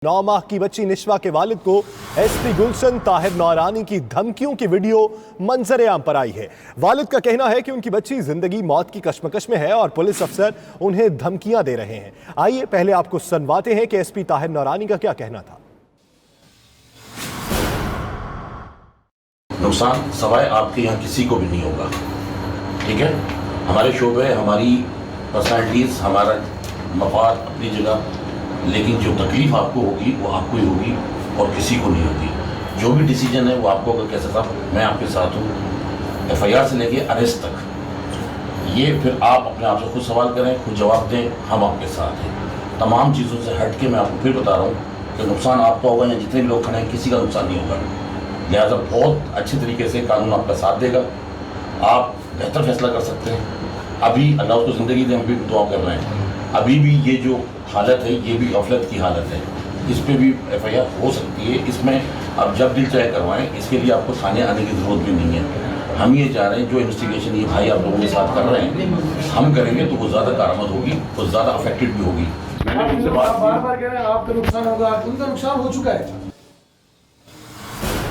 9 माह की बच्ची निशवा के वालिद को एसपी गुलशन ताहिर नौरानी की धमकियों की वीडियो मंजर आम पर आई है। वालिद का कहना है कि उनकी बच्ची जिंदगी मौत की कशमकश में है और पुलिस अफसर उन्हें धमकियां दे रहे हैं। आइए पहले आपको सुनवाते हैं कि एसपी ताहिर नौरानी का क्या कहना था। नुकसान सवाए आपके यहाँ किसी को भी नहीं होगा, ठीक है। हमारे शोबे, हमारी पर्सनैलिटीज, हमारा मफाद अपनी जगह, लेकिन जो तकलीफ आपको होगी वो आपको ही होगी और किसी को नहीं होगी। जो भी डिसीजन है वो आपको होगा। कैसे साहब, मैं आपके साथ हूँ, FIR से लेके अरेस्ट तक। ये फिर आप अपने आप से खुद सवाल करें, खुद जवाब दें, हम आपके साथ हैं। तमाम चीज़ों से हट के मैं आपको फिर बता रहा हूँ कि नुकसान आपका होगा या जितने भी लोग खड़े हैं, किसी का नुकसान नहीं होगा। लिहाजा बहुत अच्छे तरीके से कानून आपका साथ देगा, आप बेहतर फैसला कर सकते हैं। अभी अल्लाह उसको ज़िंदगी दे, हम भी दुआ कर रहे हैं। अभी भी ये जो हालत है ये भी गफलत की हालत है, इस पर भी FIR हो सकती है। इसमें अब जब दिल चाहे करवाएं, इसके लिए आपको थाने आने की ज़रूरत भी नहीं है। हम ये चाह रहे हैं जो इन्वेस्टिगेशन ये भाई आप लोगों के साथ कर रहे हैं, हम करेंगे तो वो ज़्यादा कारआमद होगी, वो ज़्यादा अफेक्टेड भी होगी। मैंने उनसे बार बार कह रहे हैं आपका नुकसान होगा, उनका नुकसान हो चुका है।